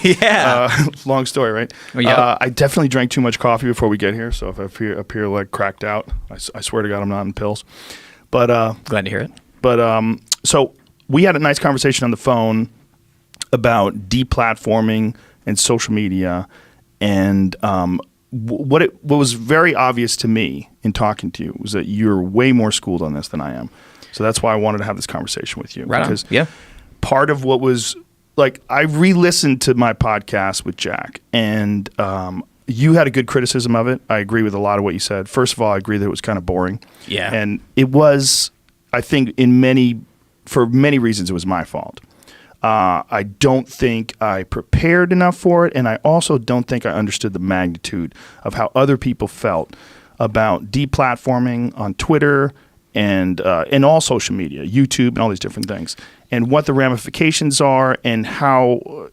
Yeah. Long story, right? Well, yeah. I definitely drank too much coffee before we get here, so if I appear like cracked out, I swear to God I'm not in pills. But Glad to hear it. But so we had a nice conversation on the phone about deplatforming and social media, and what was very obvious to me in talking to you was that you're way more schooled on this than I am. So that's why I wanted to have this conversation with you. Right on. Because Yeah. part of what was like, I re-listened to my podcast with Jack, and you had a good criticism of it. I agree with a lot of what you said. First of all, I agree that it was kind of boring. Yeah. And it was, I think, for many reasons, it was my fault. I don't think I prepared enough for it, and I also don't think I understood the magnitude of how other people felt about deplatforming on Twitter and all social media, YouTube, and all these different things, and what the ramifications are, and how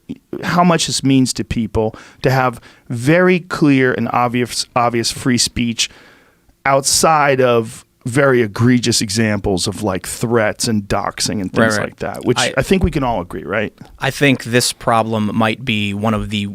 much this means to people to have very clear and obvious free speech outside of very egregious examples of like threats and doxing and things like that, which I think we can all agree, right? I think this problem might be one of the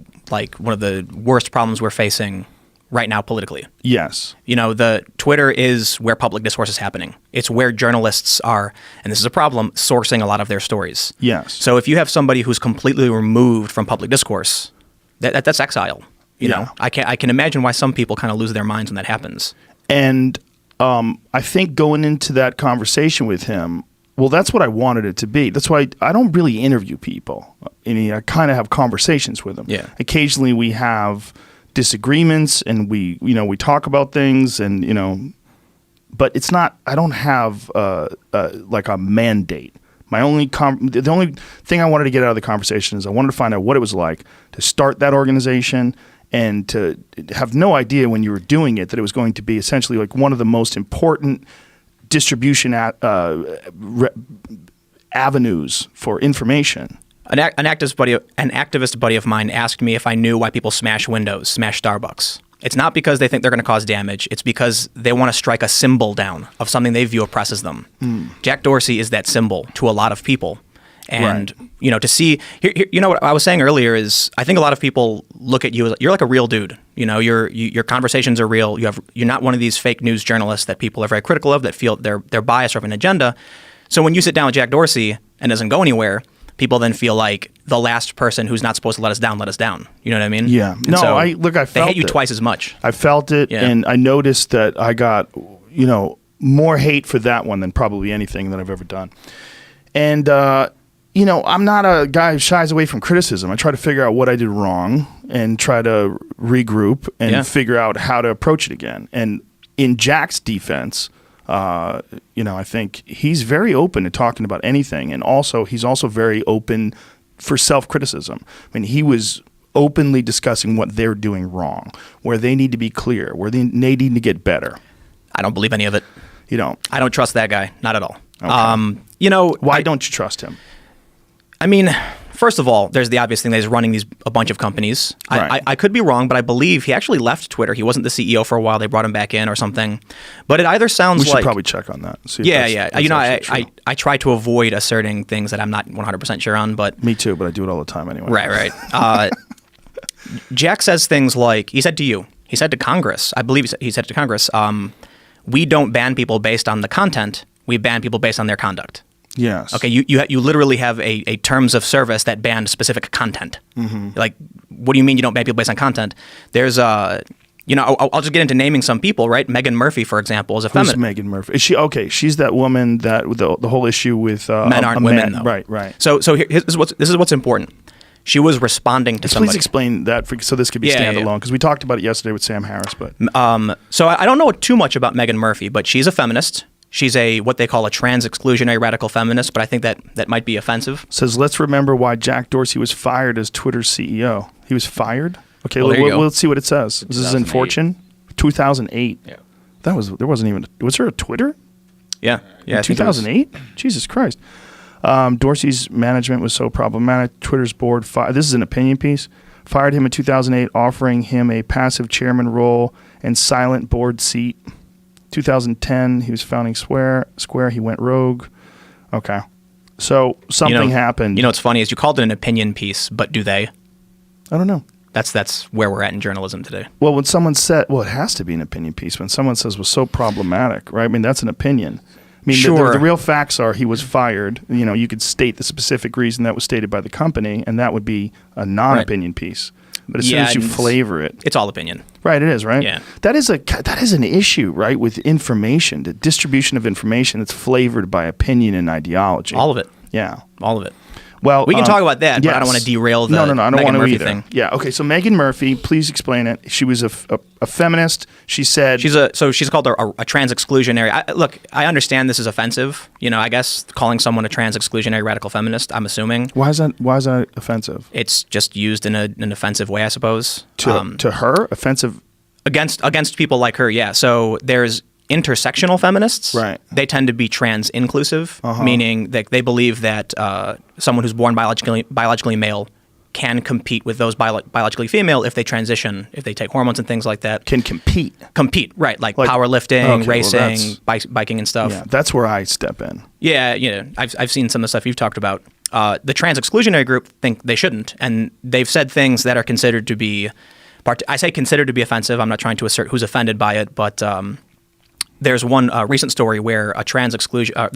worst problems we're facing right now politically. Yes. You know, the Twitter is where public discourse is happening. It's where journalists are, and this is a problem, sourcing a lot of their stories. Yes. So if you have somebody who's completely removed from public discourse, that's exile. You know, I can imagine why some people kind of lose their minds when that happens. And I think going into that conversation with him, well, that's what I wanted it to be. That's why I don't really interview people. I kind of have conversations with them. Yeah. Occasionally we have disagreements and we talk about things, and but it's not. I don't have like a mandate. The only thing I wanted to get out of the conversation is I wanted to find out what it was like to start that organization, and to have no idea when you were doing it that it was going to be essentially like one of the most important distribution avenues for information. An activist buddy of mine asked me if I knew why people smash windows, smash Starbucks. It's not because they think they're going to cause damage. It's because they want to strike a symbol down of something they view oppresses them. Jack Dorsey is that symbol to a lot of people. And, to see, what I was saying earlier is I think a lot of people look at you as, you're like a real dude. Your conversations are real. You're not one of these fake news journalists that people are very critical of, that feel they're biased or have an agenda. So when you sit down with Jack Dorsey and doesn't go anywhere, people then feel like the last person who's not supposed to let us down. You know what I mean? Yeah. And I felt it. They hate you twice as much. I felt it, and I noticed that I got, more hate for that one than probably anything that I've ever done. And, I'm not a guy who shies away from criticism. I try to figure out what I did wrong and try to regroup and figure out how to approach it again. And in Jack's defense, I think he's very open to talking about anything, and he's also very open for self-criticism. I mean, he was openly discussing what they're doing wrong, where they need to be clear, where they need to get better. I don't believe any of it. You don't? I don't trust that guy, not at all. Okay. Why don't you trust him? I mean, first of all, there's the obvious thing that he's running a bunch of companies. Right. I could be wrong, but I believe he actually left Twitter. He wasn't the CEO for a while. They brought him back in or something. But it either sounds we should probably check on that. See if I try to avoid asserting things that I'm not 100% sure on. But me too, but I do it all the time anyway. Right. Jack says things like, he said to Congress, I believe he said to Congress, we don't ban people based on the content. We ban people based on their conduct. Yes. Okay. You literally have a terms of service that banned specific content. Mm-hmm. Like, what do you mean you don't ban people based on content? There's I'll just get into naming some people, right? Megan Murphy, for example, is a feminist. Who's Megan Murphy? Is she okay? She's that woman that with the whole issue with men aren't women, though. Right. So this is what's important. She was responding to somebody. Please explain that so this could be standalone, because we talked about it yesterday with Sam Harris. But so I don't know too much about Megan Murphy, but she's a feminist. She's what they call a trans-exclusionary radical feminist, but I think that might be offensive. Says, let's remember why Jack Dorsey was fired as Twitter's CEO. He was fired? Okay, let's see what it says. This is in Fortune. 2008. Yeah. There wasn't even, was there a Twitter? Yeah. In 2008? Jesus Christ. Dorsey's management was so problematic. Twitter's board, this is an opinion piece, fired him in 2008, offering him a passive chairman role and silent board seat. 2010, he was founding Square. He went rogue. Okay. So something happened. What's funny is you called it an opinion piece, but do they? I don't know. That's where we're at in journalism today. Well, when someone said, well, it has to be an opinion piece. When someone says was so problematic, right? I mean, that's an opinion. I mean, Sure. the real facts are he was fired. You know, you could state the specific reason that was stated by the company, and that would be a non-opinion piece. But as soon as you flavor it, it's all opinion. Right, it is, right? Yeah. That is an issue, right, with information, the distribution of information that's flavored by opinion and ideology. All of it. Yeah. All of it. Well, we can talk about that, but I don't want to derail the No, I don't Meghan want to Murphy either. thing. Yeah, okay, so Meghan Murphy, please explain it. She was a feminist. She said... She's called a trans exclusionary. Look, I understand this is offensive. You know, I guess calling someone a trans exclusionary radical feminist, I'm assuming. Why is that offensive? It's just used in an offensive way, I suppose. To her? Offensive? Against people like her, yeah. So there's intersectional feminists. Right. They tend to be trans inclusive, meaning that they believe that someone who's born biologically male can compete with those biologically female if they transition, if they take hormones and things like that. Can compete. Compete, right. Like powerlifting, racing, biking and stuff. Yeah, that's where I step in. Yeah, I've seen some of the stuff you've talked about. The trans exclusionary group think they shouldn't, and they've said things that are considered to be, I say considered to be offensive. I'm not trying to assert who's offended by it, but there's one recent story where a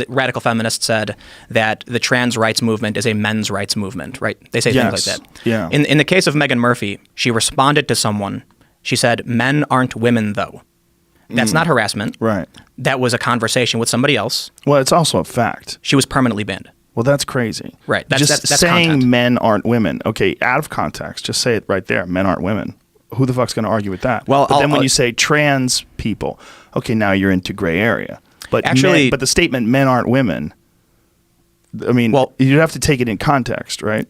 radical feminist said that the trans rights movement is a men's rights movement, right? They say things like that. Yeah. In the case of Meghan Murphy, she responded to someone. She said, "Men aren't women, though." That's not harassment. Right. That was a conversation with somebody else. Well, it's also a fact. She was permanently banned. Well, that's crazy. Right. That's saying content. Men aren't women. Okay, out of context, just say it right there. Men aren't women. Who the fuck's going to argue with that? Well, but then when you say trans people, okay, now you're into gray area. But actually, but the statement "men aren't women," I mean, you'd have to take it in context, right?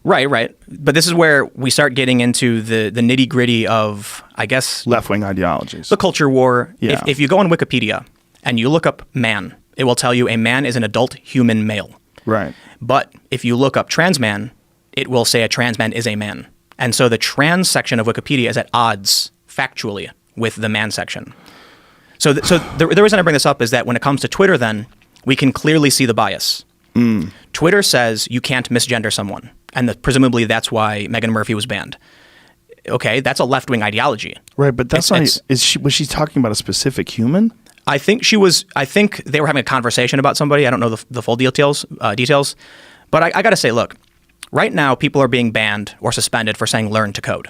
Right. But this is where we start getting into the nitty gritty of, I guess, left-wing ideologies. The culture war. Yeah. If you go on Wikipedia and you look up man, it will tell you a man is an adult human male. Right. But if you look up trans man, it will say a trans man is a man. And so the trans section of Wikipedia is at odds factually with the man section. So the reason I bring this up is that when it comes to Twitter, then we can clearly see the bias. Twitter says you can't misgender someone, and presumably that's why Meghan Murphy was banned. Okay, that's a left-wing ideology. Right, but that's not. Was she talking about a specific human? I think she was. I think they were having a conversation about somebody. I don't know the full details. But I got to say, look. Right now, people are being banned or suspended for saying "learn to code."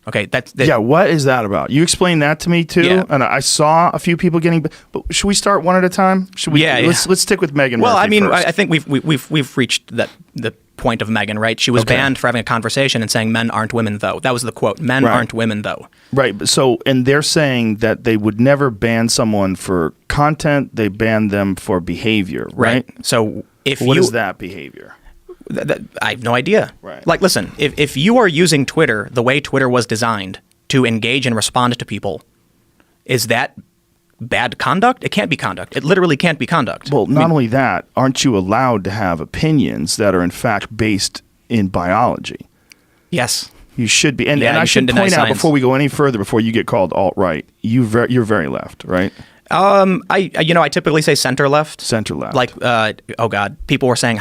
Okay, yeah. What is that about? You explain that to me too. Yeah. And I saw a few people getting. But should we start one at a time? Should we? Yeah. Let's stick with Meghan. Well, Murphy I mean, first. I think we've reached the point of Meghan, right? She was banned for having a conversation and saying "men aren't women, though." That was the quote: "Men aren't women, though." Right. So, and they're saying that they would never ban someone for content; they ban them for behavior. Right. So, what is that behavior? I have no idea. Right. Like, listen, if you are using Twitter the way Twitter was designed to engage and respond to people, is that bad conduct? It can't be conduct. It literally can't be conduct. Well, not only that, aren't you allowed to have opinions that are in fact based in biology? Yes. You should be. And I should point out before we go any further, before you get called alt-right, you're very left, right? I typically say center left. Center left. Like, oh God, people were saying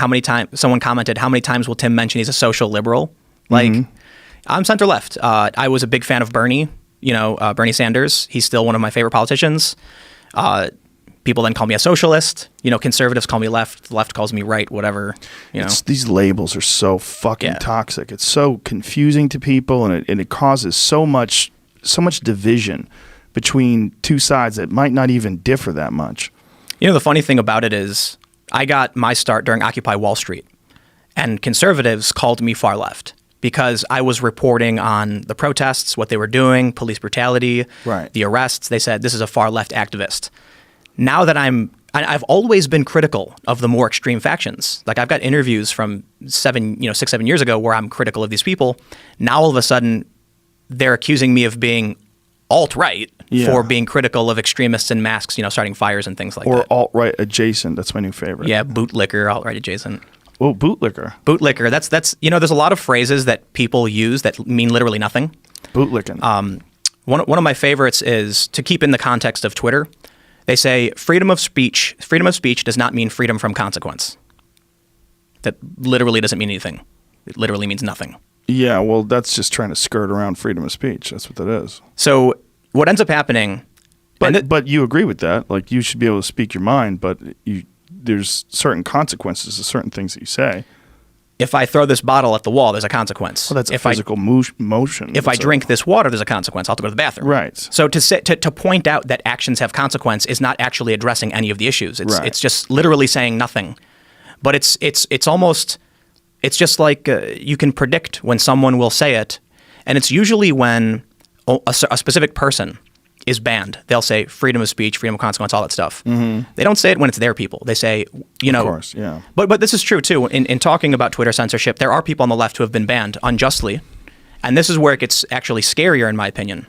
someone commented, how many times will Tim mention he's a social liberal? Like, I'm center left. I was a big fan of Bernie, Bernie Sanders. He's still one of my favorite politicians. People then call me a socialist. Conservatives call me left. The left calls me right, whatever. These labels are so fucking toxic. It's so confusing to people, and it causes so much division between two sides that might not even differ that much. The funny thing about it is I got my start during Occupy Wall Street, and conservatives called me far left because I was reporting on the protests, what they were doing, police brutality, the arrests. They said, this is a far left activist. Now that I've always been critical of the more extreme factions. Like, I've got interviews from 6-7 years ago where I'm critical of these people. Now all of a sudden they're accusing me of being alt-right for being critical of extremists in masks, starting fires and things like that. Or alt-right adjacent. That's my new favorite. Yeah, bootlicker, alt-right adjacent. Oh, bootlicker. Bootlicker. That's there's a lot of phrases that people use that mean literally nothing. Bootlicking. One of my favorites is, to keep in the context of Twitter, they say freedom of speech does not mean freedom from consequence. That literally doesn't mean anything. It literally means nothing. Yeah, well, that's just trying to skirt around freedom of speech. That's what that is. So what ends up happening... But you agree with that. Like, you should be able to speak your mind, but there's certain consequences to certain things that you say. If I throw this bottle at the wall, there's a consequence. Well, that's a physical motion. If I drink this water, there's a consequence. I'll have to go to the bathroom. Right. So to point out that actions have consequence is not actually addressing any of the issues. It's just literally saying nothing. But it's just like you can predict when someone will say it, and it's usually when a specific person is banned. They'll say freedom of speech, freedom of consequence, all that stuff. Mm-hmm. They don't say it when it's their people. They say, Of course, yeah. But this is true too. In talking about Twitter censorship, there are people on the left who have been banned unjustly, and this is where it gets actually scarier, in my opinion.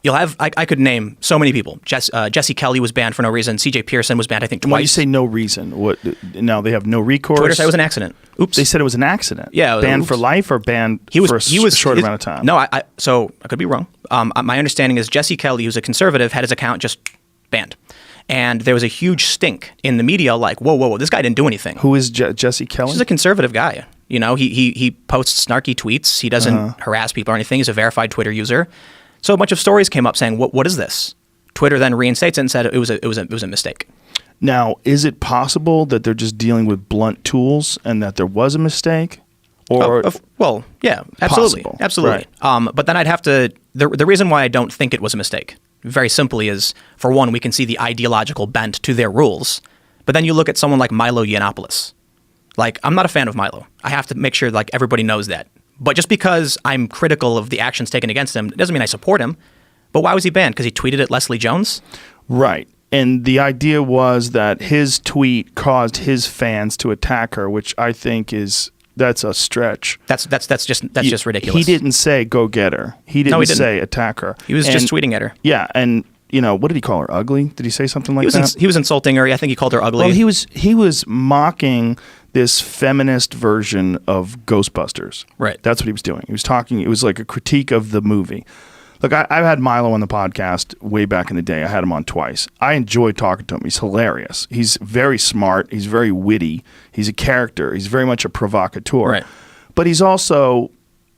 You'll have I could name so many people. Jesse Kelly was banned for no reason. C.J. Pearson was banned, I think, twice. When you say no reason, what? Now they have no recourse. Twitter said it was an accident. Oops. They said it was an accident. Yeah. Banned for life or banned for a short amount of time? No, so I could be wrong. My understanding is Jesse Kelly, who's a conservative, had his account just banned. And there was a huge stink in the media like, whoa, this guy didn't do anything. Who is Jesse Kelly? He's a conservative guy. He posts snarky tweets. He doesn't harass people or anything. He's a verified Twitter user. So a bunch of stories came up saying, "What is this?" Twitter then reinstates it and said it was a mistake. Now, is it possible that they're just dealing with blunt tools and that there was a mistake? Or well, yeah, absolutely, possible. absolutely. Right. But then I'd have to. The reason why I don't think it was a mistake, very simply, is for one, we can see the ideological bent to their rules. But then you look at someone like Milo Yiannopoulos. Like, I'm not a fan of Milo. I have to make sure like everybody knows that. But just because I'm critical of the actions taken against him doesn't mean I support him. But why was he banned? Because he tweeted at Leslie Jones? Right. And the idea was that his tweet caused his fans to attack her, which I think that's a stretch. That's just ridiculous. He didn't say go get her. He didn't say attack her. He was just tweeting at her. Yeah, and what did he call her? Ugly? Did he say something like that? He was insulting her. I think he called her ugly. Well, he was mocking this feminist version of Ghostbusters. Right. That's what he was doing. He was talking. It was like a critique of the movie. Look, I've had Milo on the podcast way back in the day. I had him on twice. I enjoyed talking to him. He's hilarious. He's very smart. He's very witty. He's a character. He's very much a provocateur. Right. But he's also,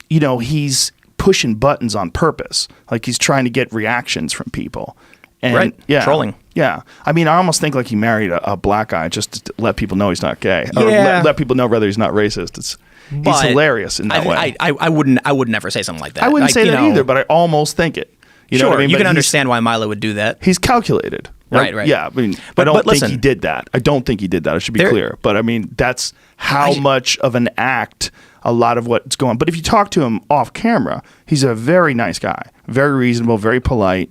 he's pushing buttons on purpose. Like he's trying to get reactions from people. And, right. Yeah. Trolling. Yeah. I mean, I almost think like he married a black guy just to let people know he's not gay. Yeah. Or let people know rather he's not racist. He's hilarious in that way. I would never say something like that. I wouldn't say that either, but I almost think it. You know what I mean? You can understand why Milo would do that. He's calculated. Right. Yeah, I mean, I don't think he did that. I don't think he did that. I should be clear. But I mean, that's how much of an act a lot of what's going on. But if you talk to him off camera, he's a very nice guy, very reasonable, very polite.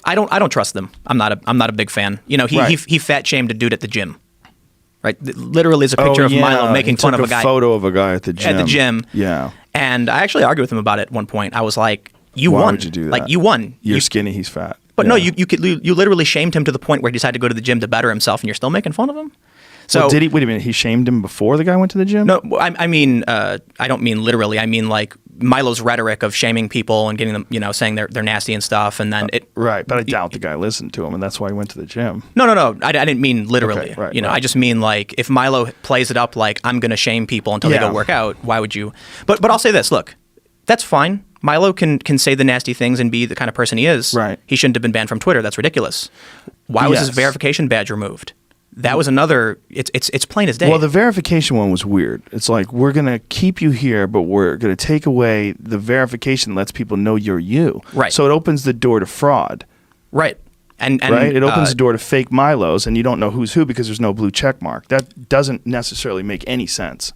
I don't trust them. I'm not a big fan. He fat shamed a dude at the gym. Right, literally is a picture of Milo making fun of a guy. A photo of a guy at the gym. Yeah, and I actually argued with him about it at one point. I was like, "You won. Why would you do that? Like, you won. You're skinny. He's fat." But no, you literally shamed him to the point where he decided to go to the gym to better himself, and you're still making fun of him. So did he? Wait a minute. He shamed him before the guy went to the gym? No, I mean, I don't mean literally. I mean like Milo's rhetoric of shaming people and getting them, saying they're nasty and stuff, and then right. But I doubt the guy listened to him, and that's why he went to the gym. No. I didn't mean literally. Okay, right, I just mean like if Milo plays it up like I'm going to shame people until they go work out. Why would you? But I'll say this. Look, that's fine. Milo can say the nasty things and be the kind of person he is. Right. He shouldn't have been banned from Twitter. That's ridiculous. Why was his verification badge removed? That was another. It's plain as day. Well, the verification one was weird. It's like we're gonna keep you here, but we're gonna take away the verification that lets people know you're you. Right. So it opens the door to fraud. Right. And right. It opens the door to fake Milos, and you don't know who's who because there's no blue check mark. That doesn't necessarily make any sense.